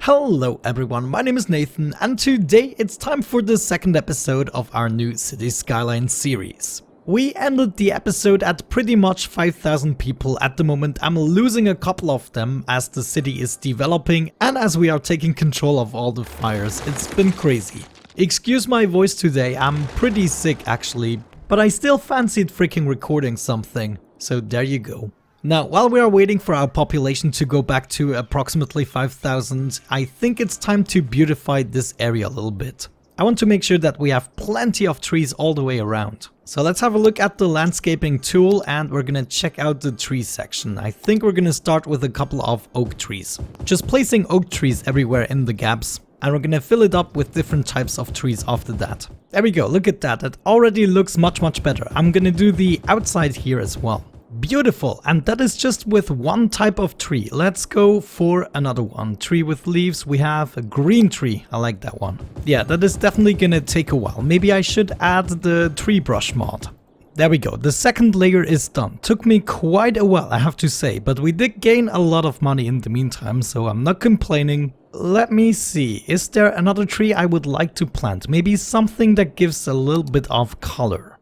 Hello everyone, my name is Nathan and today it's time for the second episode of our new City Skylines series. We ended the episode at pretty much 5,000 people at the moment. I'm losing a couple of them as the city is developing and as we are taking control of all the fires. It's been crazy. Excuse my voice today, I'm pretty sick actually, but I still fancied freaking recording something, so there you go. Now, while we are waiting for our population to go back to approximately 5,000, I think it's time to beautify this area a little bit. I want to make sure that we have plenty of trees all the way around. So let's have a look at the landscaping tool and we're gonna check out the tree section. I think we're gonna start with a couple of oak trees. Just placing oak trees everywhere in the gaps. And we're gonna fill it up with different types of trees after that. There we go, look at that. It already looks much better. I'm gonna do the outside here as well. Beautiful, and that is just with one type of tree. Let's go for another one. Tree with leaves. We have a green tree. I like that one. Yeah, that is definitely gonna take a while. Maybe I should add the tree brush mod. There we go. The second layer is done. Took me quite a while, I have to say, but we did gain a lot of money in the meantime, so I'm not complaining. Let me see. Is there another tree I would like to plant? Maybe something that gives a little bit of color.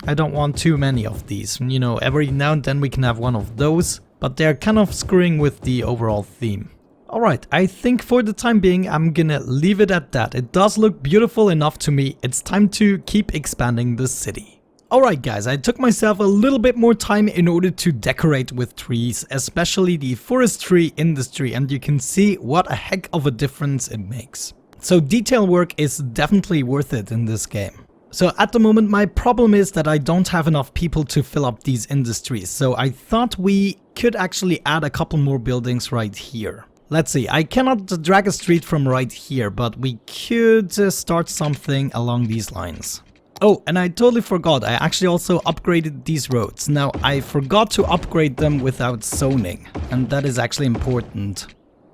I don't want too many of these. You know, every now and then we can have one of those, but they're kind of screwing with the overall theme. Alright, I think for the time being I'm gonna leave it at that. It does look beautiful enough to me. It's time to keep expanding the city. Alright guys, I took myself a little bit more time in order to decorate with trees, especially the forestry industry, and you can see what a heck of a difference it makes. So detail work is definitely worth it in this game. So at the moment my problem is that I don't have enough people to fill up these industries, so I thought we could actually add a couple more buildings right here. Let's see, I cannot drag a street from right here, but we could start something along these lines. Oh, and I totally forgot, I actually also upgraded these roads. Now I forgot to upgrade them without zoning, and that is actually important.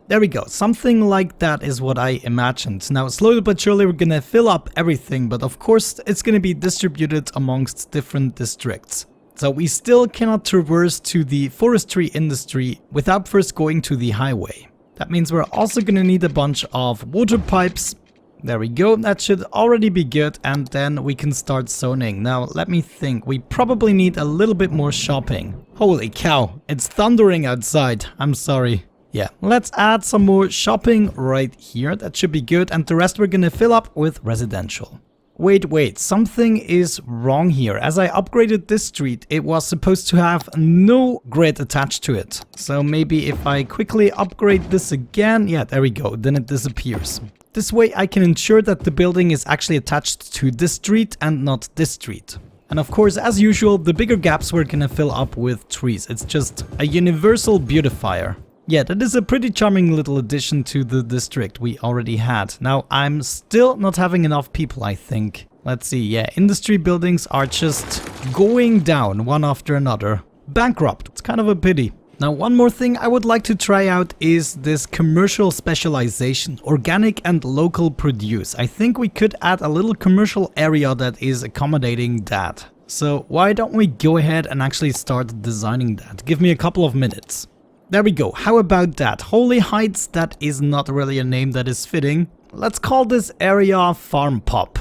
There we go, something like that is what I imagined. Now slowly but surely we're gonna fill up everything, but of course it's gonna be distributed amongst different districts. So we still cannot traverse to the forestry industry without first going to the highway. That means we're also gonna need a bunch of water pipes. There we go, that should already be good, and then we can start zoning. Now let me think, we probably need a little bit more shopping. Holy cow, it's thundering outside, I'm sorry. Yeah, let's add some more shopping right here, that should be good, and the rest we're gonna fill up with residential. Wait, something is wrong here. As I upgraded this street, it was supposed to have no grid attached to it. So maybe if I quickly upgrade this again, yeah, there we go, then it disappears. This way I can ensure that the building is actually attached to this street and not this street. And of course, as usual, the bigger gaps we're gonna fill up with trees. It's just a universal beautifier. Yeah, that is a pretty charming little addition to the district we already had. Now, I'm still not having enough people, I think. Let's see, yeah, industry buildings are just going down one after another. Bankrupt, it's kind of a pity. Now, one more thing I would like to try out is this commercial specialization, organic and local produce. I think we could add a little commercial area that is accommodating that. So why don't we go ahead and actually start designing that? Give me a couple of minutes. There we go, how about that? Holy Heights, that is not really a name that is fitting. Let's call this area Farm Pop.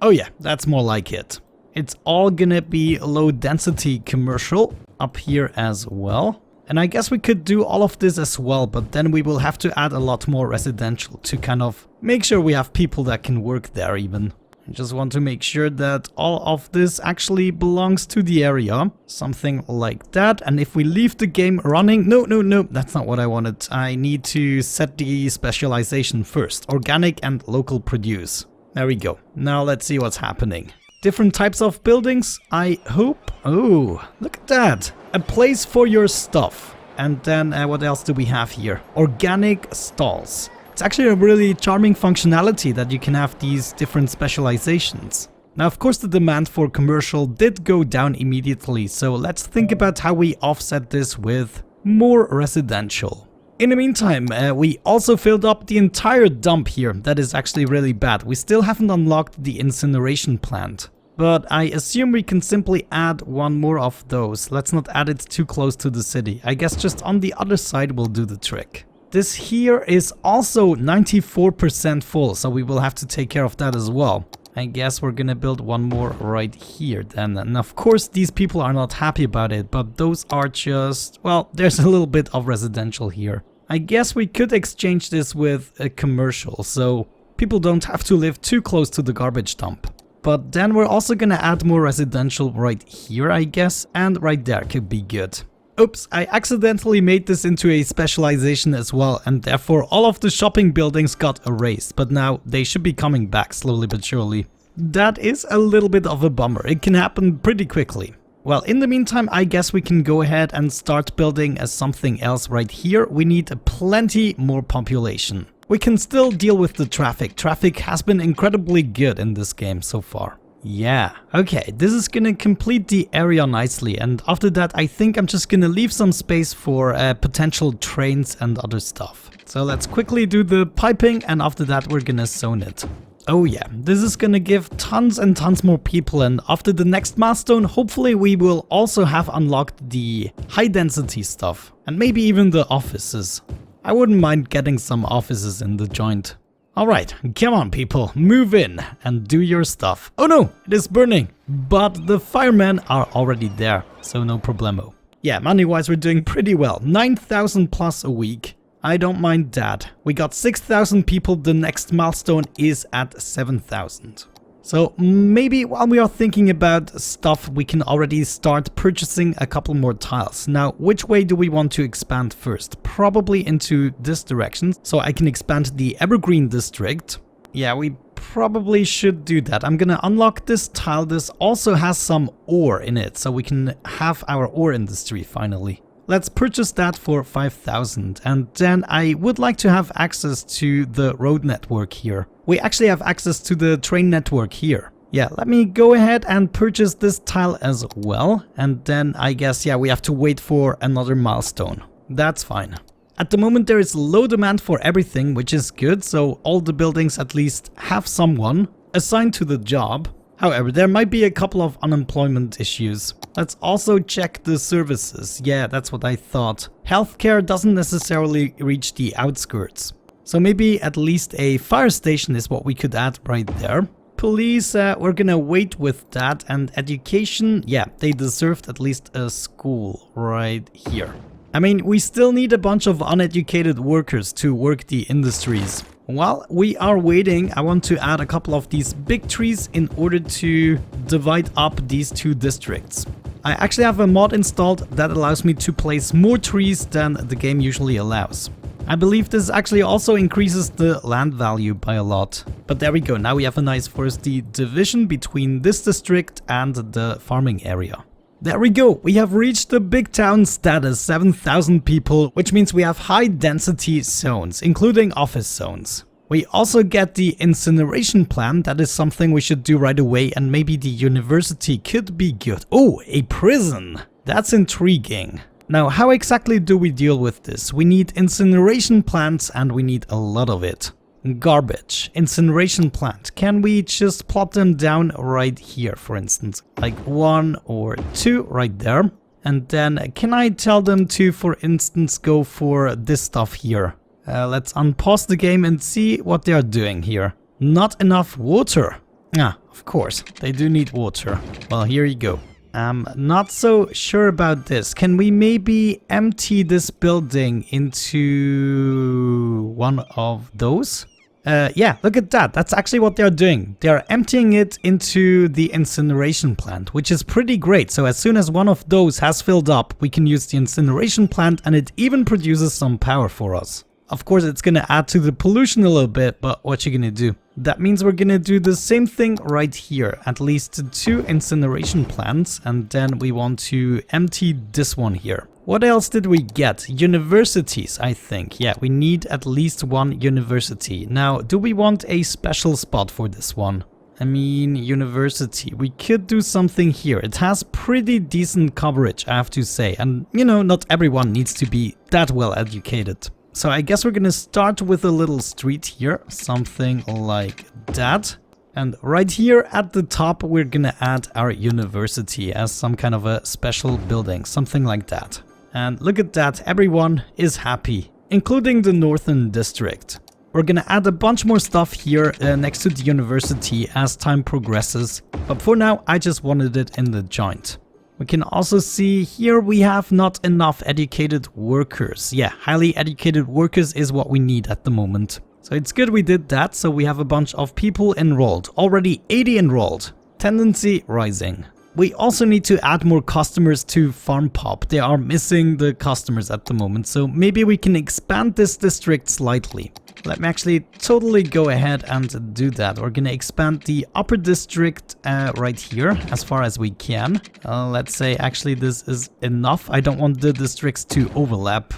Oh yeah, that's more like it. It's all gonna be low density commercial up here as well. And I guess we could do all of this as well, but then we will have to add a lot more residential to kind of make sure we have people that can work there even. I just want to make sure that all of this actually belongs to the area. Something like that. And if we leave the game running... No, that's not what I wanted. I need to set the specialization first. Organic and local produce. There we go. Now let's see what's happening. Different types of buildings, I hope. Oh, look at that. A place for your stuff. And then what else do we have here? Organic stalls. It's actually a really charming functionality that you can have these different specializations. Now, of course, the demand for commercial did go down immediately, so let's think about how we offset this with more residential. In the meantime, we also filled up the entire dump here. That is actually really bad. We still haven't unlocked the incineration plant. But I assume we can simply add one more of those. Let's not add it too close to the city. I guess just on the other side will do the trick. This here is also 94% full, so we will have to take care of that as well. I guess we're gonna build one more right here then. And of course these people are not happy about it, but those are just, well, there's a little bit of residential here. I guess we could exchange this with a commercial, so people don't have to live too close to the garbage dump. But then we're also gonna add more residential right here, I guess, and right there could be good. Oops, I accidentally made this into a specialization as well, and therefore all of the shopping buildings got erased, but now they should be coming back slowly but surely. That is a little bit of a bummer. It can happen pretty quickly. Well, in the meantime, I guess we can go ahead and start building something else right here. We need plenty more population. We can still deal with the traffic. Traffic has been incredibly good in this game so far. Yeah, okay, this is gonna complete the area nicely, and after that I think I'm just gonna leave some space for potential trains and other stuff. So let's quickly do the piping, and after that we're gonna zone it. Oh yeah, this is gonna give tons and tons more people, and after the next milestone hopefully we will also have unlocked the high density stuff, and maybe even the offices. I wouldn't mind getting some offices in the joint. Alright, come on people, move in and do your stuff. Oh no, it is burning, but the firemen are already there, so no problemo. Yeah, money-wise we're doing pretty well, 9,000 plus a week. I don't mind that. We got 6,000 people, the next milestone is at 7,000. So maybe while we are thinking about stuff, we can already start purchasing a couple more tiles. Now, which way do we want to expand first? Probably into this direction, so I can expand the Evergreen district. Yeah, we probably should do that. I'm gonna unlock this tile. This also has some ore in it, so we can have our ore industry finally. Let's purchase that for 5,000, and then I would like to have access to the road network here. We actually have access to the train network here. Yeah, let me go ahead and purchase this tile as well, and then I guess, yeah, we have to wait for another milestone. That's fine. At the moment there is low demand for everything, which is good, so all the buildings at least have someone assigned to the job. However, there might be a couple of unemployment issues. Let's also check the services. Yeah, that's what I thought. Healthcare doesn't necessarily reach the outskirts. So maybe at least a fire station is what we could add right there. Police, we're gonna wait with that. And education, yeah, they deserved at least a school right here. I mean, we still need a bunch of uneducated workers to work the industries. While we are waiting, I want to add a couple of these big trees in order to divide up these two districts. I actually have a mod installed that allows me to place more trees than the game usually allows. I believe this actually also increases the land value by a lot. But there we go, now we have a nice foresty division between this district and the farming area. There we go, we have reached the big town status, 7,000 people, which means we have high density zones, including office zones. We also get the incineration plant. That is something we should do right away, and maybe the university could be good. Oh, a prison! That's intriguing. Now, how exactly do we deal with this? We need incineration plants and we need a lot of it. Garbage, incineration plant. Can we just plot them down right here, for instance? Like 1 or 2 right there. And then can I tell them to, for instance, go for this stuff here? Let's unpause the game and see what they are doing here. Not enough water. Ah, of course, they do need water. Well, here you go. I'm not so sure about this. Can we maybe empty this building into one of those? Yeah, look at that. That's actually what they're doing. They're emptying it into the incineration plant, which is pretty great. So as soon as one of those has filled up, we can use the incineration plant, and it even produces some power for us. Of course, it's gonna add to the pollution a little bit, but what you gonna do? That means we're gonna do the same thing right here. At least 2 incineration plants, and then we want to empty this one here. What else did we get? Universities, I think. Yeah, we need at least 1 university. Now, do we want a special spot for this one? I mean, university. We could do something here. It has pretty decent coverage, I have to say. And, you know, not everyone needs to be that well educated. So I guess we're gonna start with a little street here, something like that. And right here at the top, we're gonna add our university as some kind of a special building, something like that. And look at that, everyone is happy. including the northern district. We're gonna add a bunch more stuff here next to the university as time progresses, but for now I just wanted it in the joint. We can also see here we have not enough educated workers. Yeah, highly educated workers is what we need at the moment. So it's good we did that, so we have a bunch of people enrolled. Already 80 enrolled. Tendency rising. We also need to add more customers to Farm Pop. They are missing the customers at the moment, so maybe we can expand this district slightly. Let me actually totally go ahead and do that. We're gonna expand the upper district right here as far as we can. Let's say actually this is enough. I don't want the districts to overlap.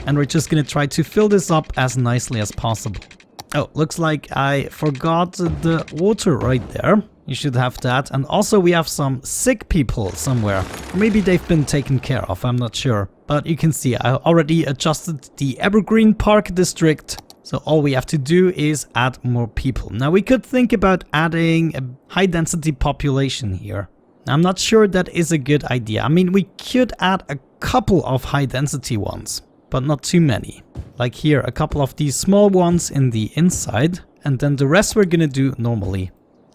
And we're just gonna try to fill this up as nicely as possible. Oh, looks like I forgot the water right there. You should have that. And also we have some sick people somewhere. Maybe they've been taken care of, I'm not sure. But you can see I already adjusted the Evergreen Park district. So all we have to do is add more people. Now we could think about adding a high density population here. I'm not sure that is a good idea. I mean, we could add a couple of high density ones, but not too many. Like here, a couple of these small ones in the inside, and then the rest we're gonna do normally.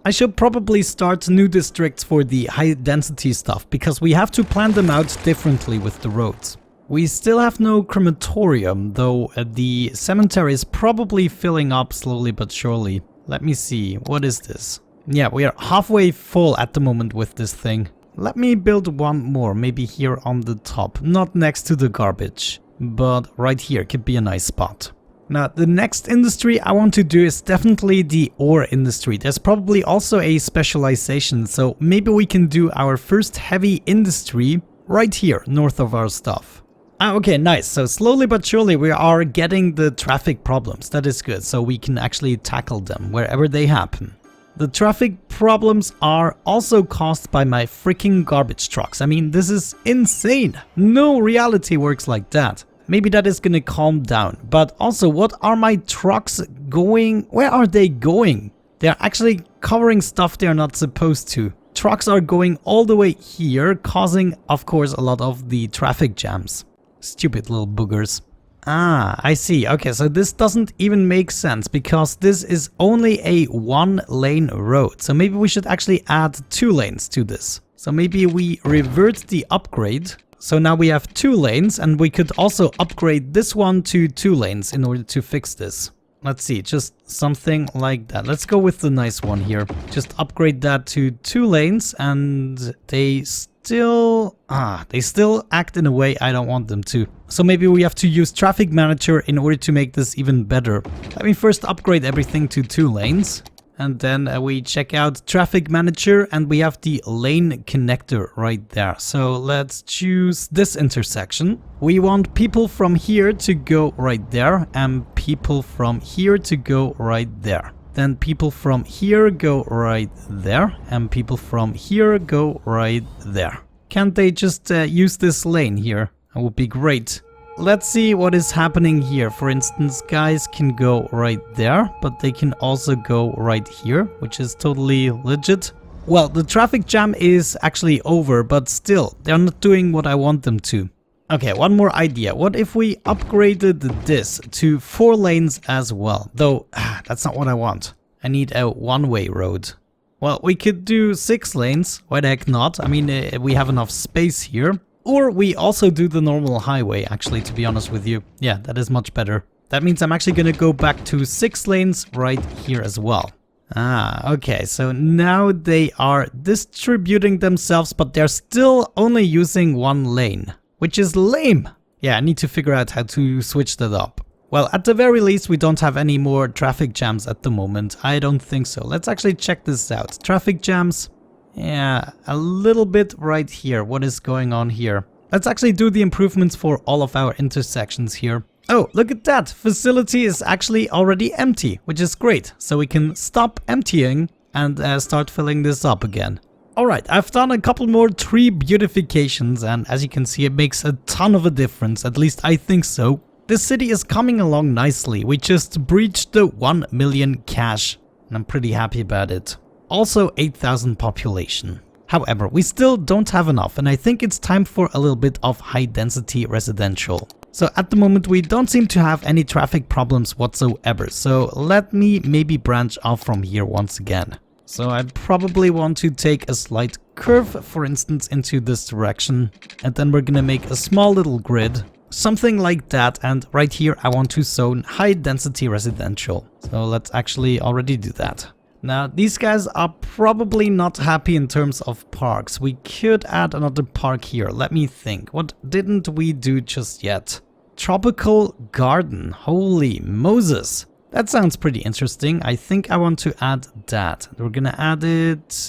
I should probably start new districts for the high density stuff, because we have to plan them out differently with the roads. We still have no crematorium, though the cemetery is probably filling up slowly but surely. Let me see, what is this? Yeah, we are halfway full at the moment with this thing. Let me build one more, maybe here on the top, not next to the garbage, but right here could be a nice spot. Now, the next industry I want to do is definitely the ore industry. There's probably also a specialization, so maybe we can do our first heavy industry right here, north of our stuff. Okay, nice. So slowly but surely we are getting the traffic problems. That is good, so we can actually tackle them wherever they happen. The traffic problems are also caused by my freaking garbage trucks. I mean, this is insane. No reality works like that. Maybe that is gonna calm down. But also, what are my trucks going? Where are they going? They're actually covering stuff they're not supposed to. Trucks are going all the way here, causing, of course, a lot of the traffic jams. Stupid little boogers. Ah, I see. Okay, so this doesn't even make sense because this is only a one-lane road. So maybe we should actually add 2 lanes to this. So maybe we revert the upgrade. So now we have 2 lanes, and we could also upgrade this one to 2 lanes in order to fix this. Let's see, just something like that. Let's go with the nice one here. Just upgrade that to 2 lanes, and they still act in a way I don't want them to. So maybe we have to use Traffic Manager in order to make this even better. Let me first upgrade everything to 2 lanes. And then we check out Traffic Manager, and we have the lane connector right there. So let's choose this intersection. We want people from here to go right there, and people from here to go right there. Then people from here go right there, and people from here go right there. Can't they just use this lane here? That would be great. Let's see what is happening here. For instance, guys can go right there, but they can also go right here, which is totally legit. Well, the traffic jam is actually over, but still, they're not doing what I want them to. Okay, one more idea. What if we upgraded this to 4 lanes as well? Though, that's not what I want. I need a one-way road. Well, we could do 6 lanes. Why the heck not? I mean, we have enough space here. Or we also do the normal highway, actually, to be honest with you. Yeah, that is much better. That means I'm actually gonna go back to 6 lanes right here as well. Ah, okay, so now they are distributing themselves, but they're still only using 1 lane, which is lame. Yeah, I need to figure out how to switch that up. Well, at the very least, we don't have any more traffic jams at the moment. I don't think so. Let's actually check this out. Traffic jams. Yeah, a little bit right here. What is going on here? Let's actually do the improvements for all of our intersections here. Oh, look at that. Facility is actually already empty, which is great. So we can stop emptying and start filling this up again. Alright, I've done a couple more tree beautifications, and as you can see, it makes a ton of a difference. At least I think so. This city is coming along nicely. We just breached the 1 million cash, and I'm pretty happy about it. Also 8,000 population. However, we still don't have enough, and I think it's time for a little bit of high density residential. So at the moment we don't seem to have any traffic problems whatsoever. So let me maybe branch off from here once again. So I probably want to take a slight curve, for instance, into this direction. And then we're gonna make a small little grid. Something like that, and right here I want to zone high density residential. So let's actually already do that. Now these guys are probably not happy in terms of parks. We could add another park here. Let me think. What didn't we do just yet? Tropical garden. Holy Moses. That sounds pretty interesting. I think I want to add that. We're gonna add it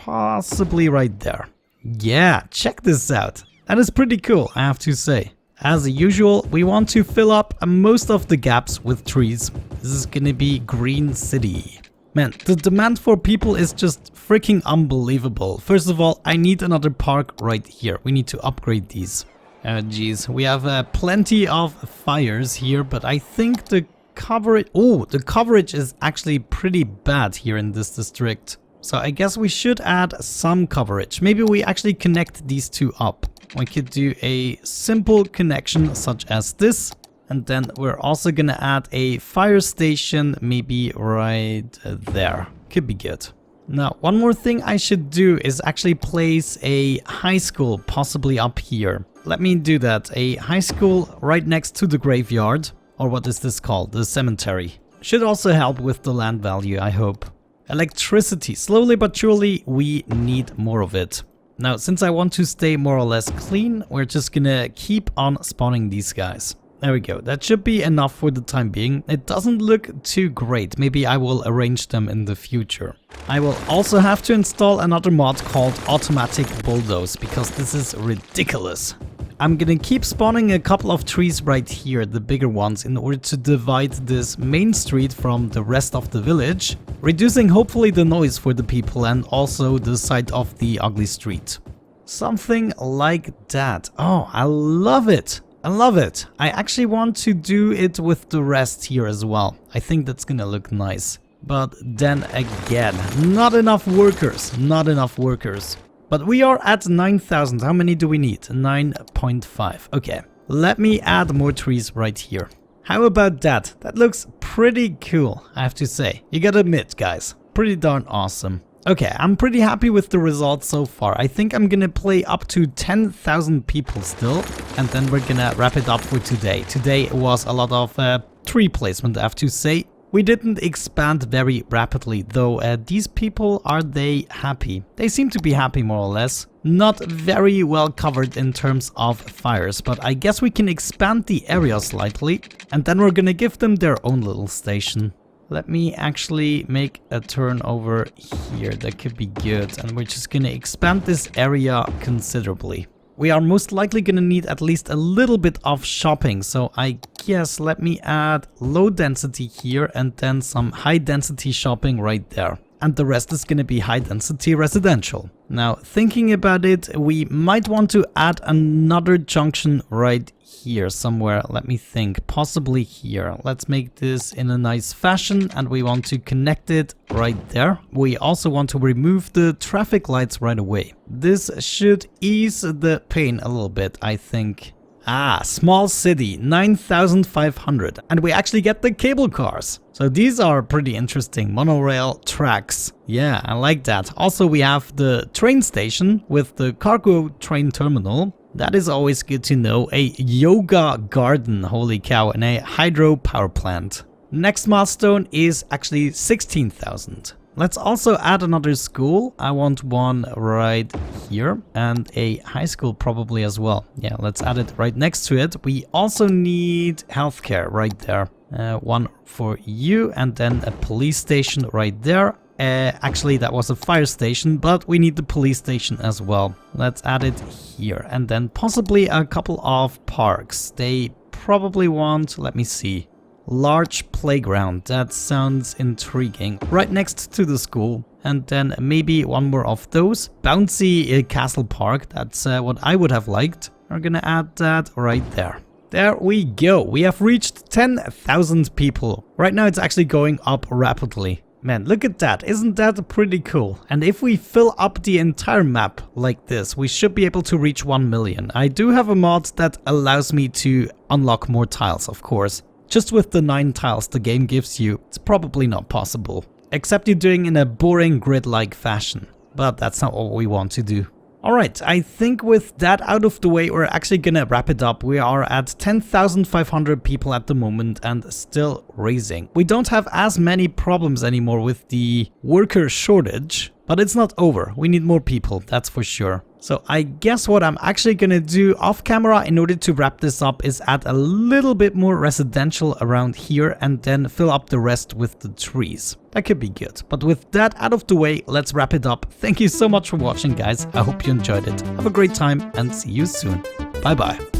possibly right there. Yeah, check this out. That is pretty cool, I have to say. As usual, we want to fill up most of the gaps with trees. This is gonna be Green City. Man, the demand for people is just freaking unbelievable. First of all, I need another park right here. We need to upgrade these. Oh geez, we have plenty of fires here, but I think the coverage is actually pretty bad here in this district. So I guess we should add some coverage. Maybe we actually connect these two up. We could do a simple connection such as this. And then we're also gonna add a fire station, maybe right there. Could be good. Now, one more thing I should do is actually place a high school possibly up here. Let me do that. A high school right next to the graveyard. Or what is this called? The cemetery. Should also help with the land value, I hope. Electricity. Slowly but surely, we need more of it. Now, since I want to stay more or less clean, we're just gonna keep on spawning these guys. There we go. That should be enough for the time being. It doesn't look too great. Maybe I will arrange them in the future. I will also have to install another mod called Automatic Bulldoze because this is ridiculous. I'm gonna keep spawning a couple of trees right here, the bigger ones, in order to divide this main street from the rest of the village, reducing hopefully the noise for the people and also the sight of the ugly street. Something like that. Oh, I love it. I love it. I actually want to do it with the rest here as well. I think that's gonna look nice. But then again, not enough workers. Not enough workers. But we are at 9,000. How many do we need? 9.5. Okay. Let me add more trees right here. How about that? That looks pretty cool, I have to say. You gotta admit, guys. Pretty darn awesome. Okay, I'm pretty happy with the results so far. I think I'm gonna play up to 10,000 people still. And then we're gonna wrap it up for today. Today was a lot of tree placement, I have to say. We didn't expand very rapidly, though. These people, are they happy? They seem to be happy, more or less. Not very well covered in terms of fires, but I guess we can expand the area slightly. And then we're gonna give them their own little station. Let me actually make a turn over here. That could be good. And we're just gonna expand this area considerably. We are most likely gonna need at least a little bit of shopping, so I guess let me add low density here and then some high density shopping right there. And the rest is gonna be high density residential. Now, thinking about it, we might want to add another junction right here somewhere. Let me think, possibly here. Let's make this in a nice fashion and we want to connect it right there. We also want to remove the traffic lights right away. This should ease the pain a little bit, I think. Ah, small city, 9,500. And we actually get the cable cars. So these are pretty interesting. Monorail tracks. Yeah, I like that. Also, we have the train station with the cargo train terminal. That is always good to know. A yoga garden, holy cow, and a hydro power plant. Next milestone is actually 16,000. Let's also add another school. I want one right here and a high school probably as well. Yeah, let's add it right next to it. We also need healthcare right there. One for you and then a police station right there. Actually, that was a fire station, but we need the police station as well. Let's add it here and then possibly a couple of parks. They probably want, let me see. Large playground, that sounds intriguing. Right next to the school. And then maybe one more of those. Bouncy castle park, that's what I would have liked. We're gonna add that right there. There we go. We have reached 10,000 people. Right now it's actually going up rapidly. Man, look at that. Isn't that pretty cool? And if we fill up the entire map like this, we should be able to reach 1 million. I do have a mod that allows me to unlock more tiles, of course. Just with the 9 tiles the game gives you, it's probably not possible. Except you're doing in a boring grid-like fashion. But that's not what we want to do. Alright, I think with that out of the way, we're actually gonna wrap it up. We are at 10,500 people at the moment and still raising. We don't have as many problems anymore with the worker shortage, but it's not over. We need more people, that's for sure. So I guess what I'm actually gonna do off camera in order to wrap this up is add a little bit more residential around here and then fill up the rest with the trees. That could be good. But with that out of the way, let's wrap it up. Thank you so much for watching, guys. I hope you enjoyed it. Have a great time and see you soon. Bye bye.